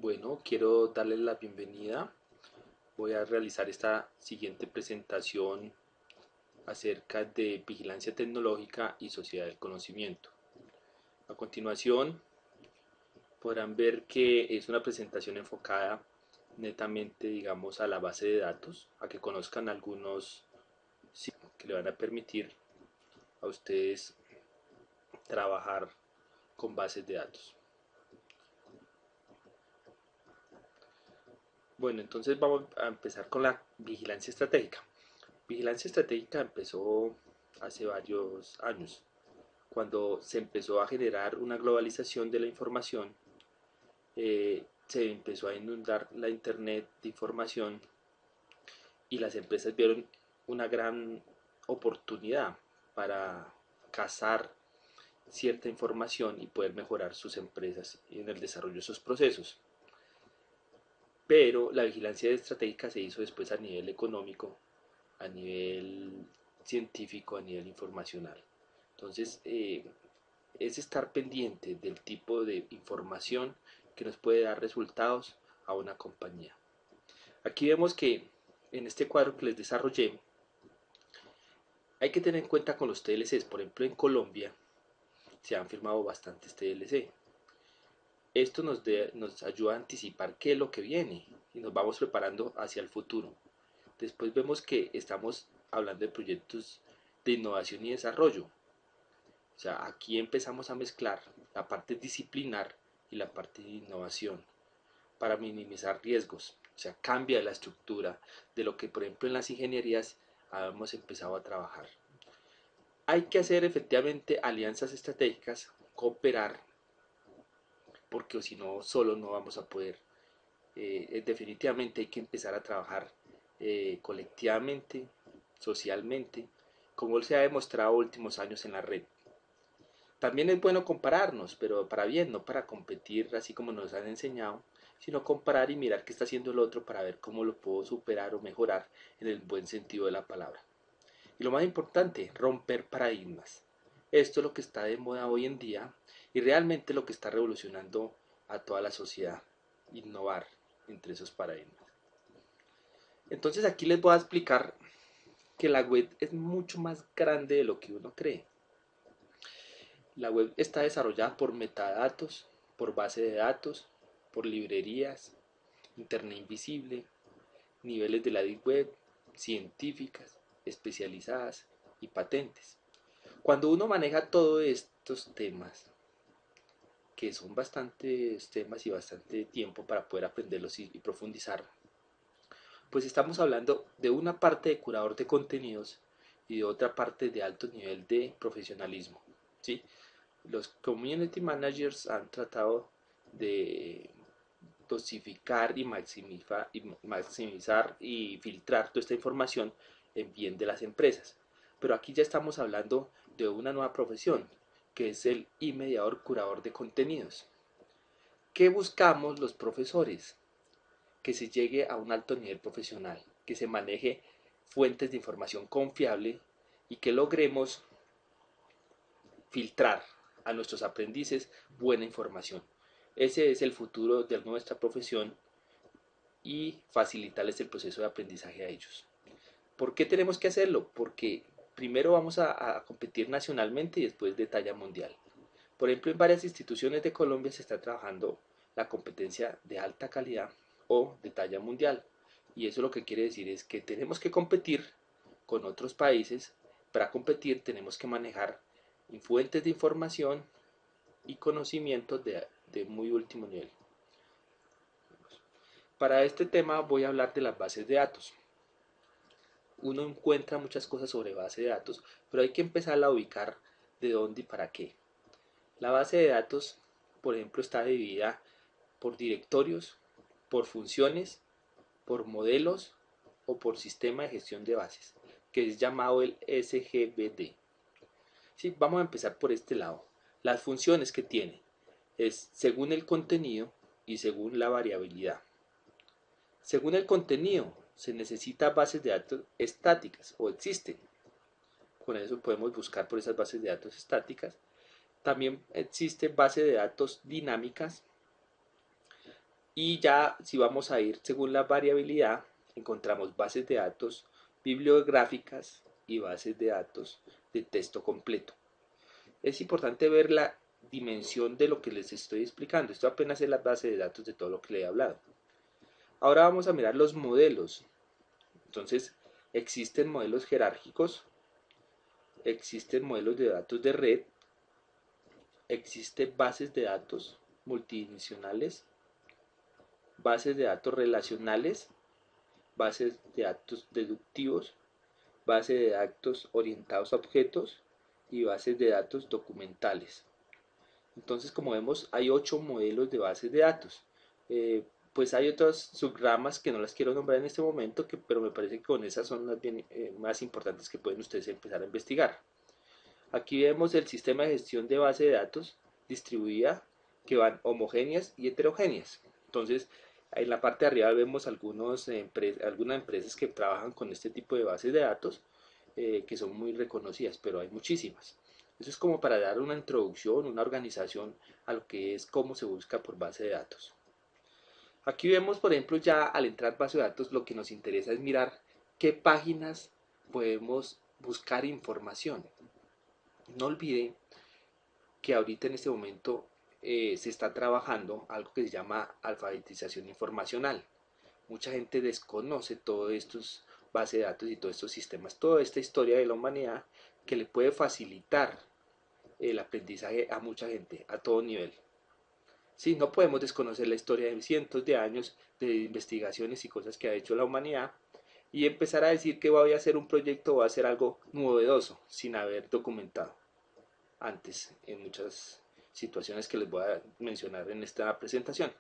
Bueno, quiero darles la bienvenida. Voy a realizar esta siguiente presentación acerca de vigilancia tecnológica y sociedad del conocimiento. A continuación, podrán ver que es una presentación enfocada netamente, digamos, a la base de datos, a que conozcan algunos sistemas que le van a permitir a ustedes trabajar con bases de datos. Bueno, entonces vamos a empezar con la vigilancia estratégica. Vigilancia estratégica empezó hace varios años, cuando se empezó a generar una globalización de la información, se empezó a inundar la internet de información y las empresas vieron una gran oportunidad para cazar cierta información y poder mejorar sus empresas en el desarrollo de sus procesos. Pero la vigilancia estratégica se hizo después a nivel económico, a nivel científico, a nivel informacional. Entonces, es estar pendiente del tipo de información que nos puede dar resultados a una compañía. Aquí vemos que en este cuadro que les desarrollé, hay que tener en cuenta con los TLCs. Por ejemplo, en Colombia se han firmado bastantes TLC. Esto nos ayuda a anticipar qué es lo que viene y nos vamos preparando hacia el futuro. Después vemos que estamos hablando de proyectos de innovación y desarrollo. O sea, aquí empezamos a mezclar la parte disciplinar y la parte de innovación para minimizar riesgos. O sea, cambia la estructura de lo que, por ejemplo, en las ingenierías habíamos empezado a trabajar. Hay que hacer efectivamente alianzas estratégicas, cooperar, porque si no, solo no vamos a poder. Definitivamente hay que empezar a trabajar colectivamente, socialmente, como se ha demostrado últimos años en la red. También es bueno compararnos, pero para bien, no para competir así como nos han enseñado, sino comparar y mirar qué está haciendo el otro para ver cómo lo puedo superar o mejorar en el buen sentido de la palabra. Y lo más importante, romper paradigmas. Esto es lo que está de moda hoy en día y realmente lo que está revolucionando a toda la sociedad. Innovar entre esos paradigmas. Entonces aquí les voy a explicar que la web es mucho más grande de lo que uno cree. La web está desarrollada por metadatos, por base de datos, por librerías, internet invisible, niveles de la Deep Web, científicas, especializadas y patentes. Cuando uno maneja todos estos temas, que son bastantes temas y bastante tiempo para poder aprenderlos y profundizar, pues estamos hablando de una parte de curador de contenidos y de otra parte de alto nivel de profesionalismo. ¿Sí? Los community managers han tratado de dosificar y maximizar y filtrar toda esta información en bien de las empresas. Pero aquí ya estamos hablando de una nueva profesión, que es el mediador curador de contenidos. ¿Qué buscamos los profesores? Que se llegue a un alto nivel profesional, que se maneje fuentes de información confiable y que logremos filtrar a nuestros aprendices buena información. Ese es el futuro de nuestra profesión y facilitarles el proceso de aprendizaje a ellos. ¿Por qué tenemos que hacerlo? Porque primero vamos a competir nacionalmente y después de talla mundial. Por ejemplo, en varias instituciones de Colombia se está trabajando la competencia de alta calidad o de talla mundial. Y eso lo que quiere decir es que tenemos que competir con otros países. Para competir tenemos que manejar fuentes de información y conocimientos de muy último nivel. Para este tema voy a hablar de las bases de datos. Uno encuentra muchas cosas sobre base de datos, pero hay que empezar a ubicar de dónde y para qué. La base de datos, por ejemplo, está dividida por directorios, por funciones, por modelos o por sistema de gestión de bases, que es llamado el SGBD. Sí, vamos a empezar por este lado. Las funciones que tiene es según el contenido y según la variabilidad. Según el contenido, se necesita bases de datos estáticas o existen. Con eso podemos buscar por esas bases de datos estáticas. También existen bases de datos dinámicas Y ya si vamos a ir según la variabilidad, encontramos bases de datos bibliográficas y bases de datos de texto completo. Es importante ver la dimensión de lo que les estoy explicando. Esto apenas es la base de datos de todo lo que le he hablado. Ahora vamos a mirar los modelos. Entonces, existen modelos jerárquicos, existen modelos de datos de red, existen bases de datos multidimensionales, bases de datos relacionales, bases de datos deductivos, bases de datos orientados a objetos y bases de datos documentales. Entonces, como vemos, hay 8 modelos de bases de datos. Pues hay otras subramas que no las quiero nombrar en este momento, pero me parece que con esas son las más importantes que pueden ustedes empezar a investigar. Aquí vemos el sistema de gestión de base de datos distribuida, que van homogéneas y heterogéneas. Entonces, en la parte de arriba vemos algunas empresas que trabajan con este tipo de bases de datos, que son muy reconocidas, pero hay muchísimas. Eso es como para dar una introducción, una organización a lo que es cómo se busca por base de datos. Aquí vemos, por ejemplo, ya al entrar base de datos, lo que nos interesa es mirar qué páginas podemos buscar información. No olviden que ahorita en este momento se está trabajando algo que se llama alfabetización informacional. Mucha gente desconoce todos estos bases de datos y todos estos sistemas, toda esta historia de la humanidad que le puede facilitar el aprendizaje a mucha gente, a todo nivel. Sí, no podemos desconocer la historia de cientos de años de investigaciones y cosas que ha hecho la humanidad y empezar a decir que voy a hacer un proyecto o voy a hacer algo novedoso sin haber documentado antes en muchas situaciones que les voy a mencionar en esta presentación.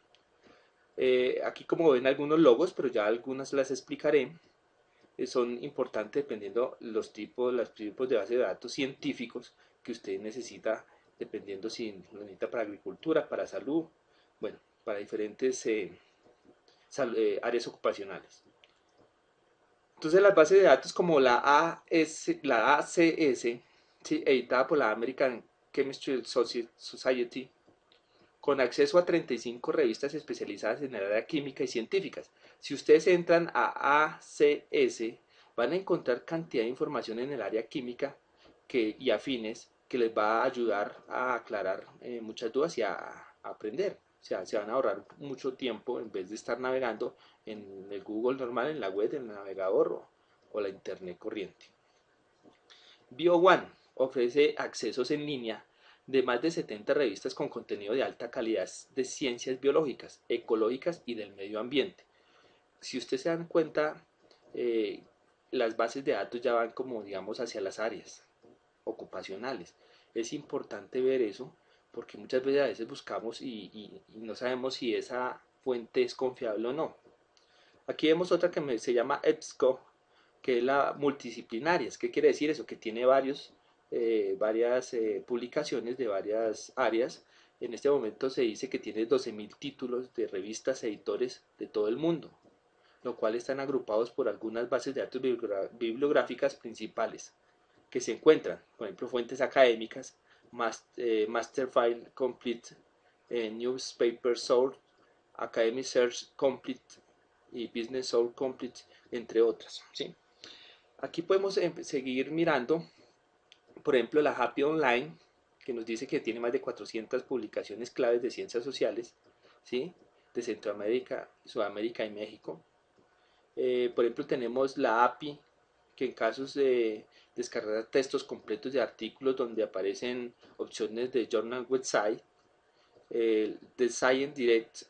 Aquí como ven algunos logos, pero ya algunas las explicaré. Son importantes dependiendo los tipos de base de datos científicos que usted necesita, dependiendo si lo necesita para agricultura, para salud, bueno, para diferentes áreas ocupacionales. Entonces las bases de datos como la ACS, ¿sí? Editada por la American Chemistry Society, con acceso a 35 revistas especializadas en el área química y científicas. Si ustedes entran a ACS, van a encontrar cantidad de información en el área química y afines que les va a ayudar a aclarar muchas dudas y a aprender. O sea, se van a ahorrar mucho tiempo en vez de estar navegando en el Google normal, en la web, en el navegador o la internet corriente. BioOne ofrece accesos en línea de más de 70 revistas con contenido de alta calidad de ciencias biológicas, ecológicas y del medio ambiente. Si ustedes se dan cuenta, eh, las bases de datos ya van como digamos hacia las áreas ocupacionales. Es importante ver eso porque muchas veces a veces buscamos y no sabemos si esa fuente es confiable o no. Aquí vemos otra que se llama EBSCO, que es la multidisciplinaria. ¿Qué quiere decir eso? Que tiene varias publicaciones de varias áreas. En este momento se dice que tiene 12.000 títulos de revistas, editores de todo el mundo, lo cual están agrupados por algunas bases de datos bibliográficas principales que se encuentran, por ejemplo, fuentes académicas, Master File Complete, Newspaper Source, Academic Search Complete y Business Source Complete, entre otras. ¿Sí? Aquí podemos seguir mirando, por ejemplo, la Happy Online, que nos dice que tiene más de 400 publicaciones claves de ciencias sociales, ¿sí? De Centroamérica, Sudamérica y México. Por ejemplo, tenemos la API, que en casos de descargar textos completos de artículos donde aparecen opciones de journal website, de Science Direct,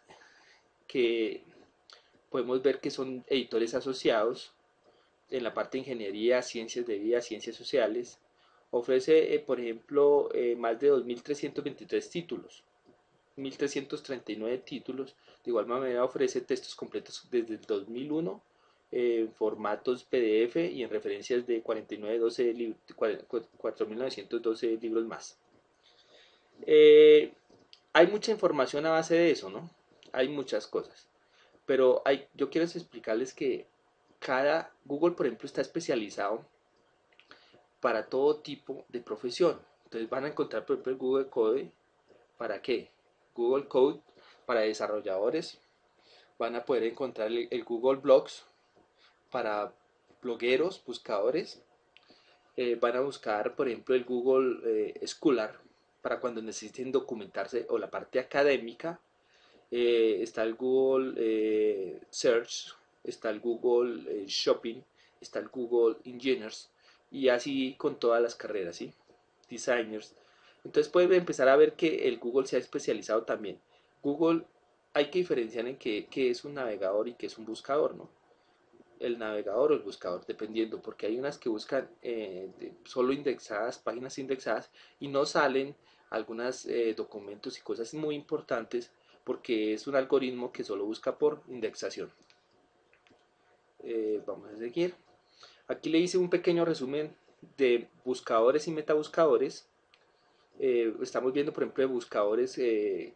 que podemos ver que son editores asociados en la parte de ingeniería, ciencias de vida, ciencias sociales. Ofrece, por ejemplo, más de 2.323 títulos, 1.339 títulos. De igual manera ofrece textos completos desde el 2001, formatos PDF y en referencias de 4.912 libros más. Hay mucha información a base de eso, ¿no? Hay muchas cosas. Pero yo quiero explicarles que Google, por ejemplo, está especializado para todo tipo de profesión. Entonces van a encontrar, por ejemplo, el Google Code. ¿Para qué? Google Code para desarrolladores, van a poder encontrar el Google Blogs para blogueros, buscadores. Van a buscar, por ejemplo, el Google Scholar para cuando necesiten documentarse o la parte académica. Está el Google Search, está el Google Shopping, está el Google Engineers y así con todas las carreras, ¿sí? Designers. Entonces pueden empezar a ver que el Google se ha especializado también. Google hay que diferenciar en qué es un navegador y qué es un buscador, ¿no? El navegador o el buscador, dependiendo, porque hay unas que buscan solo indexadas, páginas indexadas, y no salen algunos documentos y cosas muy importantes porque es un algoritmo que solo busca por indexación. Vamos a seguir. Aquí le hice un pequeño resumen de buscadores y metabuscadores. Estamos viendo, por ejemplo, de buscadores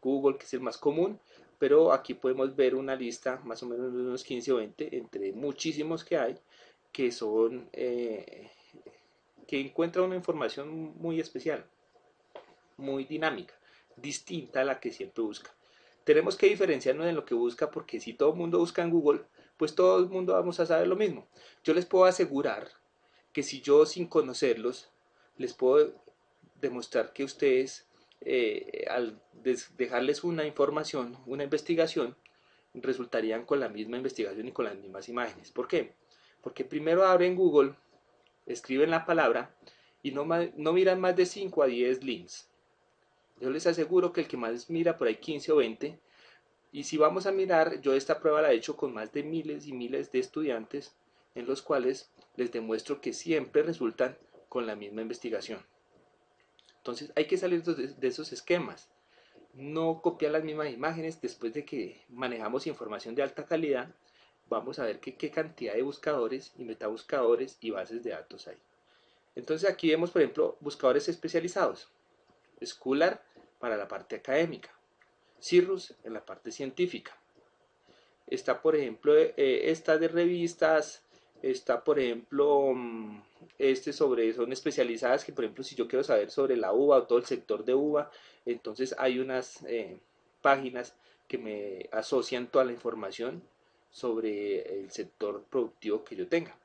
Google, que es el más común, pero aquí podemos ver una lista más o menos de unos 15 o 20 entre muchísimos que hay que son que encuentran una información muy especial, muy dinámica, distinta a la que siempre busca. Tenemos que diferenciarnos en lo que busca porque si todo el mundo busca en Google, pues todo el mundo vamos a saber lo mismo. Yo les puedo asegurar que si yo sin conocerlos les puedo demostrar que ustedes al dejarles una información, una investigación, resultarían con la misma investigación y con las mismas imágenes. ¿Por qué? Porque primero abren Google, escriben la palabra y no miran más de 5 a 10 links. Yo les aseguro que el que más mira por ahí 15 o 20. Y si vamos a mirar, yo esta prueba la he hecho con más de miles y miles de estudiantes en los cuales les demuestro que siempre resultan con la misma investigación. Entonces hay que salir de esos esquemas. No copiar las mismas imágenes. Después de que manejamos información de alta calidad, vamos a ver qué cantidad de buscadores y metabuscadores y bases de datos hay. Entonces aquí vemos, por ejemplo, buscadores especializados. Scholar para la parte académica. Cirrus en la parte científica. Está, por ejemplo, esta de revistas. Está, por ejemplo, son especializadas que, por ejemplo, si yo quiero saber sobre la uva o todo el sector de uva, entonces hay unas páginas que me asocian toda la información sobre el sector productivo que yo tenga.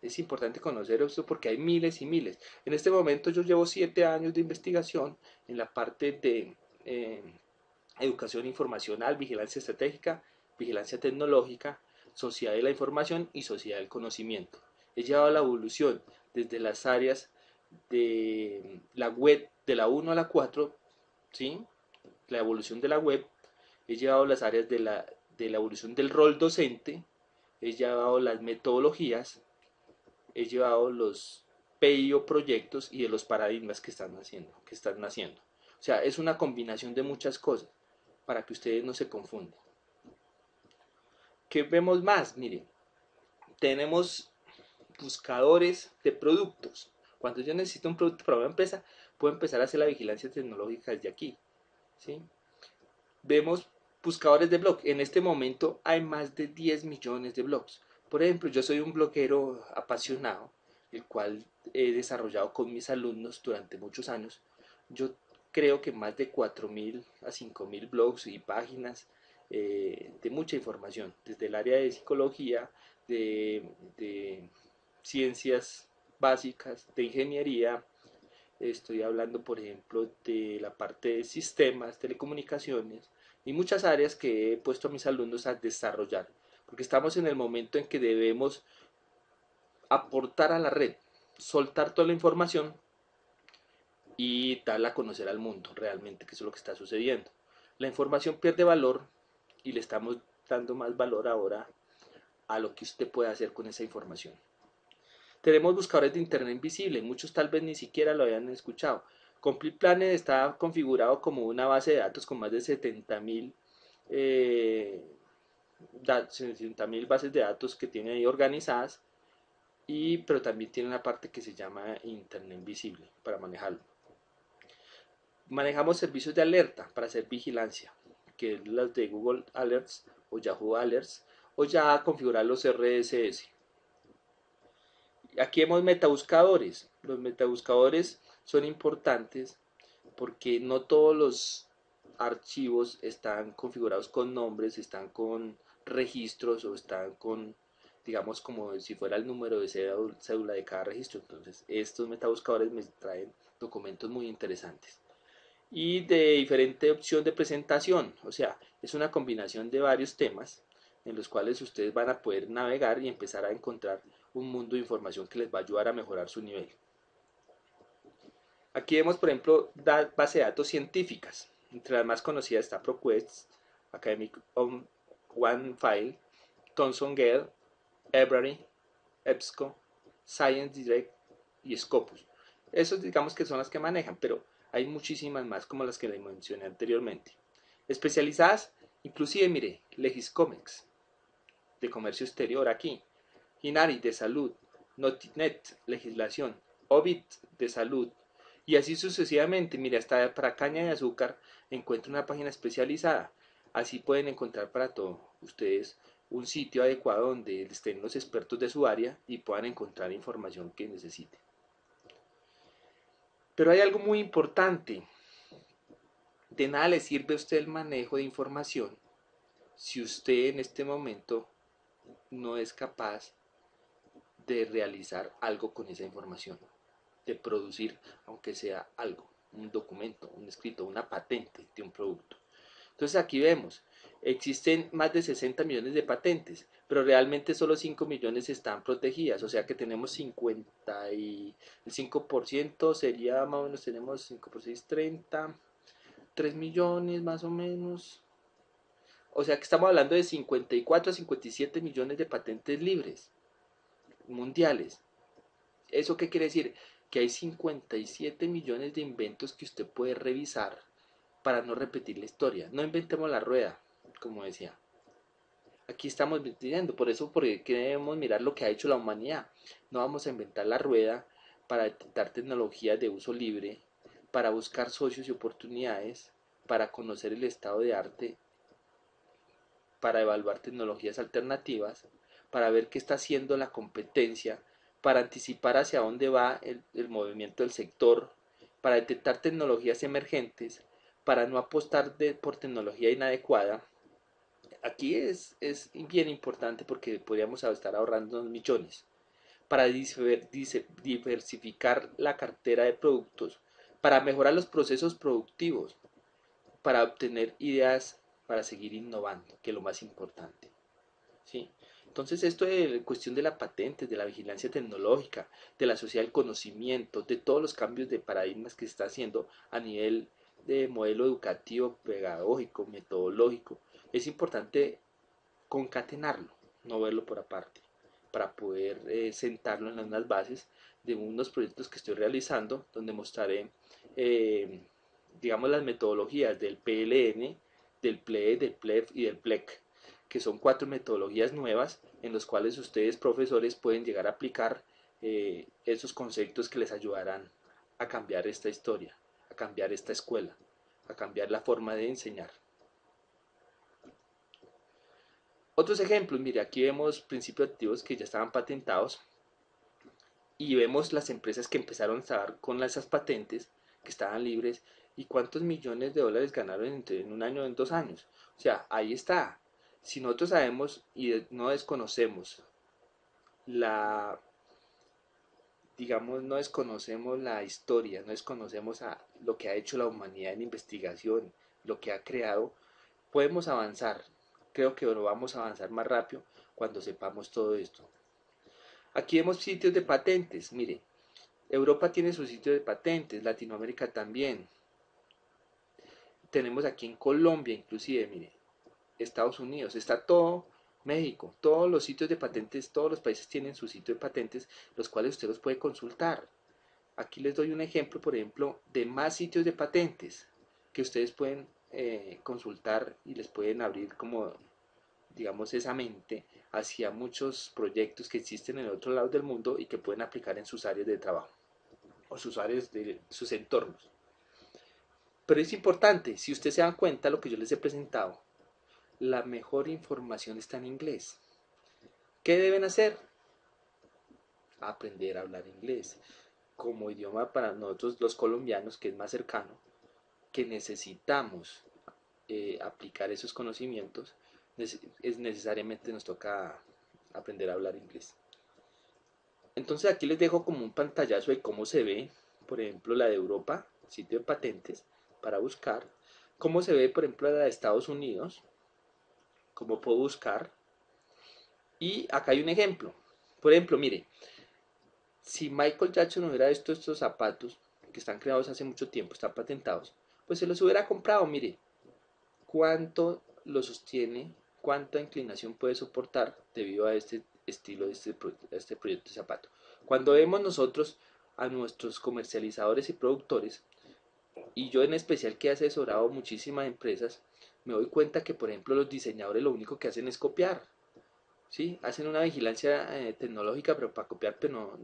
Es importante conocer esto porque hay miles y miles. En este momento yo llevo 7 años de investigación en la parte de educación informacional, vigilancia estratégica, vigilancia tecnológica, sociedad de la información y sociedad del conocimiento. He llevado la evolución desde las áreas de la web de la 1 a la 4, ¿sí? La evolución de la web. He llevado las áreas de la evolución del rol docente, he llevado las metodologías, he llevado los PIO proyectos y de los paradigmas que están naciendo. O sea, es una combinación de muchas cosas para que ustedes no se confundan. ¿Qué vemos más? Miren, tenemos buscadores de productos. Cuando yo necesito un producto para una empresa, puedo empezar a hacer la vigilancia tecnológica desde aquí, ¿sí? Vemos buscadores de blog. En este momento hay más de 10 millones de blogs. Por ejemplo, yo soy un bloguero apasionado, el cual he desarrollado con mis alumnos durante muchos años. Yo creo que más de 4.000 a 5.000 blogs y páginas de mucha información, desde el área de psicología, de ciencias básicas, de ingeniería. Estoy hablando, por ejemplo, de la parte de sistemas, telecomunicaciones y muchas áreas que he puesto a mis alumnos a desarrollar, porque estamos en el momento en que debemos aportar a la red, soltar toda la información y darla a conocer al mundo realmente, que eso es lo que está sucediendo. La información pierde valor y le estamos dando más valor ahora a lo que usted puede hacer con esa información. Tenemos buscadores de Internet invisible, muchos tal vez ni siquiera lo habían escuchado. Complete Planet está configurado como una base de datos con más de 70.000 bases de datos que tiene ahí organizadas, pero también tiene una parte que se llama Internet invisible para manejarlo. Manejamos servicios de alerta para hacer vigilancia, que es las de Google Alerts o Yahoo Alerts, o ya configurar los RSS. Aquí vemos metabuscadores. Los metabuscadores son importantes porque no todos los archivos están configurados con nombres, están con registros o están con, digamos, como si fuera el número de cédula de cada registro. Entonces, estos metabuscadores me traen documentos muy interesantes. Y de diferente opción de presentación, o sea, es una combinación de varios temas en los cuales ustedes van a poder navegar y empezar a encontrar un mundo de información que les va a ayudar a mejorar su nivel. Aquí vemos, por ejemplo, base de datos científicas. Entre las más conocidas está ProQuest, Academic OneFile, Thomson Gale, Ebrary, EBSCO, Science Direct y Scopus. Esos digamos que son las que manejan, pero hay muchísimas más como las que les mencioné anteriormente. Especializadas, inclusive, mire, Legiscomex, de comercio exterior aquí, Inari, de salud, Notinet, legislación, Ovid, de salud, y así sucesivamente. Mire, hasta para caña de azúcar encuentro una página especializada. Así pueden encontrar para todos ustedes un sitio adecuado donde estén los expertos de su área y puedan encontrar información que necesiten. Pero hay algo muy importante. De nada le sirve a usted el manejo de información si usted en este momento no es capaz de realizar algo con esa información, de producir, aunque sea algo, un documento, un escrito, una patente de un producto. Entonces aquí vemos, existen más de 60 millones de patentes, pero realmente solo 5 millones están protegidas, o sea que tenemos 50 y el 5% sería más o menos, tenemos 5 por 6, 30, 3 millones más o menos. O sea que estamos hablando de 54 a 57 millones de patentes libres mundiales. ¿Eso qué quiere decir? Que hay 57 millones de inventos que usted puede revisar para no repetir la historia. No inventemos la rueda, como decía. Aquí estamos diciendo, por eso porque debemos mirar lo que ha hecho la humanidad. No vamos a inventar la rueda para detectar tecnologías de uso libre, para buscar socios y oportunidades, para conocer el estado de arte, para evaluar tecnologías alternativas, para ver qué está haciendo la competencia, para anticipar hacia dónde va el movimiento del sector, para detectar tecnologías emergentes, para no apostar por tecnología inadecuada. Aquí es bien importante porque podríamos estar ahorrando millones para diversificar la cartera de productos, para mejorar los procesos productivos, para obtener ideas, para seguir innovando, que es lo más importante. ¿Sí? Entonces esto es cuestión de la patente, de la vigilancia tecnológica, de la sociedad del conocimiento, de todos los cambios de paradigmas que se está haciendo a nivel de modelo educativo, pedagógico, metodológico. Es importante concatenarlo, no verlo por aparte, para poder sentarlo en unas bases de unos proyectos que estoy realizando, donde mostraré, eh, digamos, las metodologías del PLN, del PLE, del PLEF y del PLEC, que son 4 metodologías nuevas en las cuales ustedes, profesores, pueden llegar a aplicar esos conceptos que les ayudarán a cambiar esta historia, a cambiar esta escuela, a cambiar la forma de enseñar. Otros ejemplos, mire, aquí vemos principios activos que ya estaban patentados y vemos las empresas que empezaron a estar con esas patentes que estaban libres y cuántos millones de dólares ganaron en un año o en 2 años. O sea, ahí está. Si nosotros sabemos y no desconocemos la, digamos, no desconocemos la historia, no desconocemos lo que ha hecho la humanidad en investigación, lo que ha creado, podemos avanzar. Creo que lo vamos a avanzar más rápido cuando sepamos todo esto. Aquí vemos sitios de patentes, mire, Europa tiene su sitio de patentes, Latinoamérica también. Tenemos aquí en Colombia inclusive, mire, Estados Unidos, está todo México, todos los sitios de patentes, todos los países tienen su sitio de patentes, los cuales usted los puede consultar. Aquí les doy un ejemplo, por ejemplo, de más sitios de patentes que ustedes pueden consultar y les pueden abrir como, digamos, esa mente hacia muchos proyectos que existen en otros lados del mundo y que pueden aplicar en sus áreas de trabajo o sus áreas de sus entornos. Pero es importante, si ustedes se dan cuenta, lo que yo les he presentado, la mejor información está en inglés. ¿Qué deben hacer? Aprender a hablar inglés como idioma para nosotros los colombianos, que es más cercano, que necesitamos aplicar esos conocimientos, necesariamente nos toca aprender a hablar inglés. Entonces aquí les dejo como un pantallazo de cómo se ve, por ejemplo, la de Europa, sitio de patentes, para buscar. Cómo se ve, por ejemplo, la de Estados Unidos, cómo puedo buscar. Y acá hay un ejemplo. Por ejemplo, mire, si Michael Jackson hubiera visto estos zapatos, que están creados hace mucho tiempo, están patentados, pues se los hubiera comprado, mire, cuánto lo sostiene, cuánta inclinación puede soportar debido a este estilo, a este proyecto de zapato. Cuando vemos nosotros a nuestros comercializadores y productores, y yo en especial que he asesorado muchísimas empresas, me doy cuenta que, por ejemplo, los diseñadores lo único que hacen es copiar. ¿Sí? Hacen una vigilancia tecnológica, pero para copiar, pero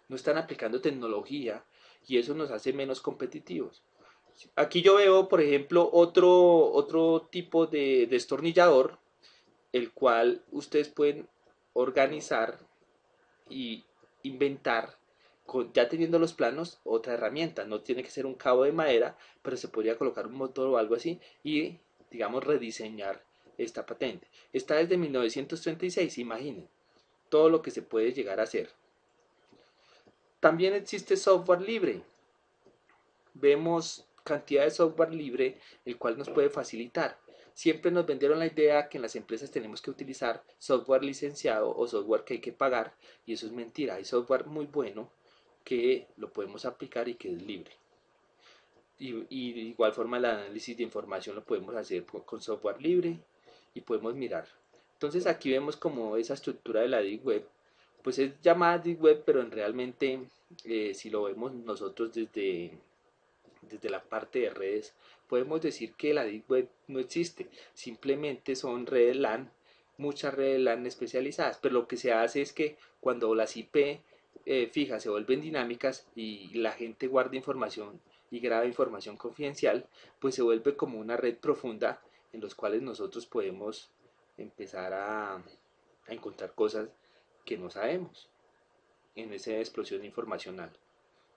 no están aplicando tecnología y eso nos hace menos competitivos. Aquí yo veo, por ejemplo, otro tipo de destornillador, el cual ustedes pueden organizar y inventar, ya teniendo los planos, otra herramienta. No tiene que ser un cabo de madera, pero se podría colocar un motor o algo así y, digamos, rediseñar esta patente. Está desde 1936, imaginen todo lo que se puede llegar a hacer. También existe software libre. Vemos cantidad de software libre, el cual nos puede facilitar. Siempre nos vendieron la idea que en las empresas tenemos que utilizar software licenciado o software que hay que pagar, y eso es mentira. Hay software muy bueno que lo podemos aplicar y que es libre. Y de igual forma el análisis de información lo podemos hacer con software libre y podemos mirar. Entonces aquí vemos como esa estructura de la Deep Web, pues es llamada Deep Web, pero en realmente si lo vemos nosotros desde la parte de redes, podemos decir que la Deep Web no existe, simplemente son redes LAN, muchas redes LAN especializadas, pero lo que se hace es que cuando las IP fijas se vuelven dinámicas y la gente guarda información y graba información confidencial, pues se vuelve como una red profunda en los cuales nosotros podemos empezar a encontrar cosas que no sabemos en esa explosión informacional.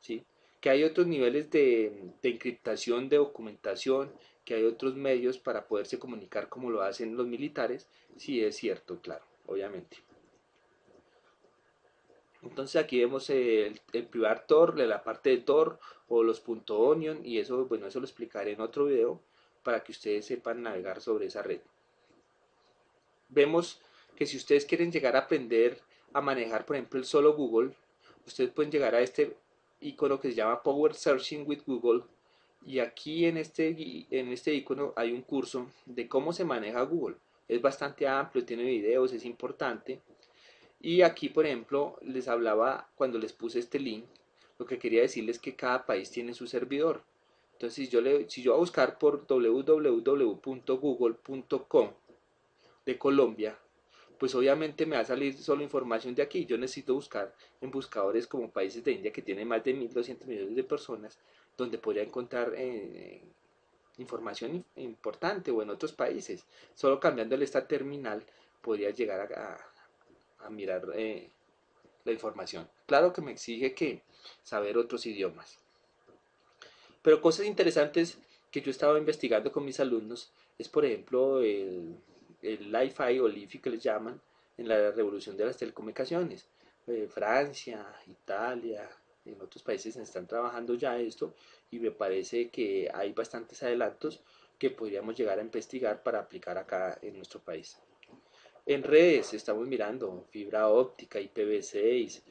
¿Sí? Que hay otros niveles de encriptación, de documentación, que hay otros medios para poderse comunicar como lo hacen los militares, sí es cierto, claro, obviamente. Entonces aquí vemos el privar Tor, la parte de Tor o los .onion, y eso, bueno, eso lo explicaré en otro video para que ustedes sepan navegar sobre esa red. Vemos que si ustedes quieren llegar a aprender a manejar, por ejemplo, el solo Google, ustedes pueden llegar a este icono que se llama Power Searching with Google, y aquí en este icono hay un curso de cómo se maneja Google. Es bastante amplio, tiene videos, es importante. Y aquí, por ejemplo, les hablaba cuando les puse este link, lo que quería decirles es que cada país tiene su servidor. Entonces, si yo voy a buscar por www.google.com de Colombia, pues obviamente me va a salir solo información de aquí. Yo necesito buscar en buscadores como países de India que tienen más de 1.200 millones de personas, donde podría encontrar información importante, o en otros países. Solo cambiándole esta terminal podría llegar a mirar la información. Claro que me exige que saber otros idiomas. Pero cosas interesantes que yo estaba investigando con mis alumnos es, por ejemplo, el Li-Fi o Li-Fi que les llaman en la revolución de las telecomunicaciones. Francia, Italia, en otros países están trabajando ya esto, y me parece que hay bastantes adelantos que podríamos llegar a investigar para aplicar acá en nuestro país. En redes estamos mirando fibra óptica, IPv6,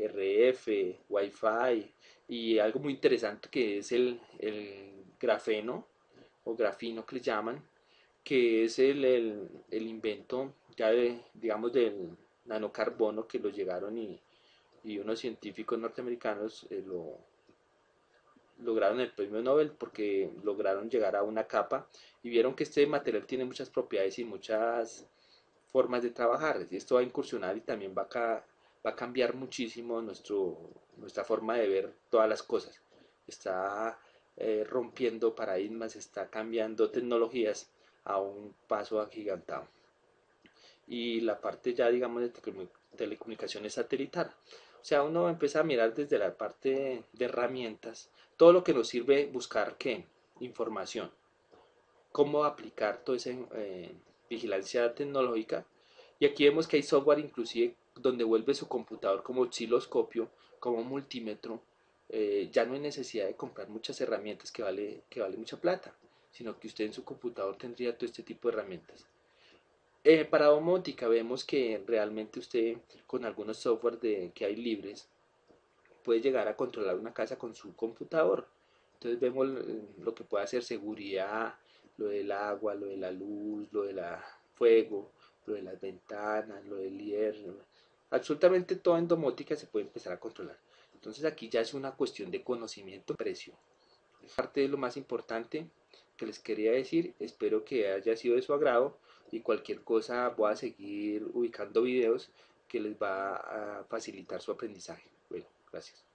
RF, Wi-Fi, y algo muy interesante que es el grafeno o grafino que le llaman, que es el invento ya digamos, del nanocarbono, que lo llegaron y unos científicos norteamericanos lograron el premio Nobel porque lograron llegar a una capa y vieron que este material tiene muchas propiedades y muchas formas de trabajar. Esto va a incursionar y también va a cambiar muchísimo nuestra forma de ver todas las cosas. Está rompiendo paradigmas, está cambiando tecnologías a un paso agigantado. Y la parte ya, digamos, de telecomunicaciones satelital. O sea, uno empieza a mirar desde la parte de herramientas, todo lo que nos sirve buscar, ¿qué? Información. cómo aplicar toda esa vigilancia tecnológica. Y aquí vemos que hay software inclusive donde vuelve su computador como osciloscopio, como multímetro. Ya no hay necesidad de comprar muchas herramientas que vale mucha plata, sino que usted en su computador tendría todo este tipo de herramientas. Para domótica vemos que realmente usted con algunos software que hay libres puede llegar a controlar una casa con su computador. Entonces vemos lo que puede hacer seguridad, lo del agua, lo de la luz, lo del fuego, lo de las ventanas, lo del hierro. Absolutamente todo en domótica se puede empezar a controlar. Entonces aquí ya es una cuestión de conocimiento y precio. Parte de lo más importante que les quería decir, espero que haya sido de su agrado y cualquier cosa voy a seguir ubicando videos que les va a facilitar su aprendizaje. Bueno, gracias.